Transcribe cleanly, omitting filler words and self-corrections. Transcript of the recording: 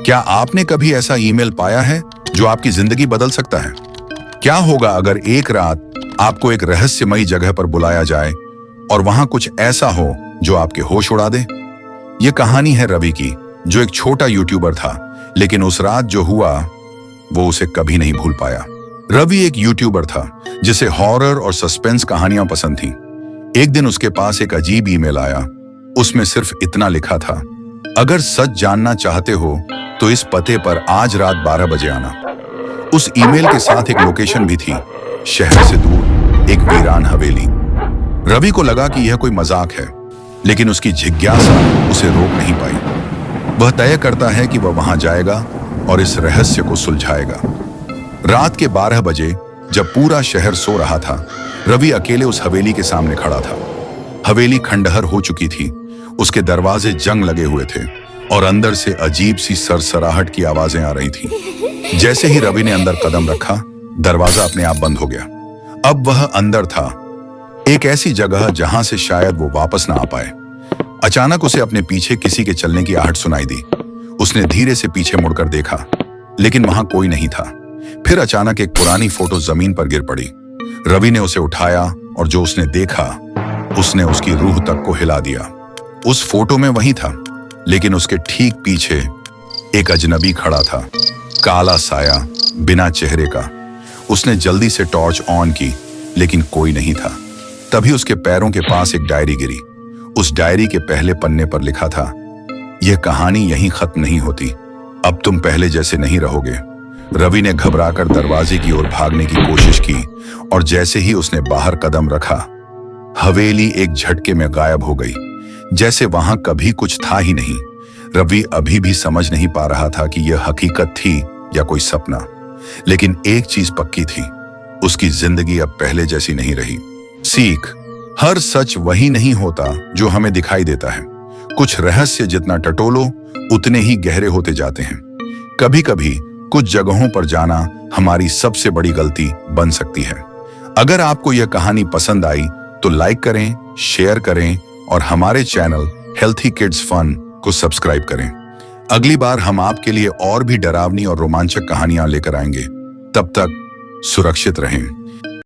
क्या आपने कभी ऐसा ईमेल पाया है जो आपकी जिंदगी बदल सकता है? क्या होगा अगर एक रात आपको एक रहस्यमयी जगह पर बुलाया जाए और वहां कुछ ऐसा हो जो आपके होश उड़ा दे? यह कहानी है रवि की, जो एक छोटा यूट्यूबर था, लेकिन उस रात जो हुआ वो उसे कभी नहीं भूल पाया। रवि एक यूट्यूबर था जिसे हॉरर और सस्पेंस कहानियां पसंद थीं। एक दिन उसके पास एक अजीब ईमेल आया। उसमें सिर्फ इतना लिखा था, अगर सच जानना चाहते हो तो इस पते पर आज रात 12 बजे आना। उस ईमेल के साथ एक लोकेशन भी थी, शहर से दूर एक वीरान हवेली। रवि को लगा कि यह कोई मजाक है, लेकिन उसकी जिज्ञासा उसे रोक नहीं पाई। वह तय करता है कि वह वहां जाएगा और इस रहस्य को सुलझाएगा। रात के 12 बजे जब पूरा शहर सो रहा था, रवि अकेले उस हवेली के सामने खड़ा था। हवेली खंडहर हो चुकी थी, उसके दरवाजे जंग लगे हुए थे और अंदर से अजीब सी सरसराहट की आवाजें आ रही थी। जैसे ही रवि ने अंदर कदम रखा, दरवाजा अपने आप बंद हो गया। अब वह अंदर था, एक ऐसी जगह जहां से शायद वो वापस ना आ पाए। अचानक उसे अपने पीछे किसी के चलने की आहट सुनाई दी। उसने धीरे से पीछे मुड़कर देखा, लेकिन वहां कोई नहीं था। फिर अचानक एक पुरानी फोटो जमीन पर गिर पड़ी। रवि ने उसे उठाया और जो उसने देखा, उसने उसकी रूह तक को हिला दिया। उस फोटो में वही था, लेकिन उसके ठीक पीछे एक अजनबी खड़ा था, काला साया, बिना चेहरे का। उसने जल्दी से टॉर्च ऑन की, लेकिन कोई नहीं था। तभी उसके पैरों के पास एक डायरी गिरी। उस डायरी के पहले पन्ने पर लिखा था, यह कहानी यहीं खत्म नहीं होती, अब तुम पहले जैसे नहीं रहोगे। रवि ने घबराकर दरवाजे की ओर भागने की कोशिश की और जैसे ही उसने बाहर कदम रखा, हवेली एक झटके में गायब हो गई, जैसे वहां कभी कुछ था ही नहीं। रवि अभी भी समझ नहीं पा रहा था कि यह हकीकत थी या कोई सपना, लेकिन एक चीज पक्की थी, उसकी जिंदगी अब पहले जैसी नहीं रही। सीख, हर सच वही नहीं होता जो हमें दिखाई देता है। कुछ रहस्य जितना टटोलो उतने ही गहरे होते जाते हैं। कभी कभी कुछ जगहों पर जाना हमारी सबसे बड़ी गलती बन सकती है। अगर आपको यह कहानी पसंद आई तो लाइक करें, शेयर करें और हमारे चैनल हेल्थी किड्स फन को सब्सक्राइब करें। अगली बार हम आपके लिए और भी डरावनी और रोमांचक कहानियां लेकर आएंगे। तब तक सुरक्षित रहें।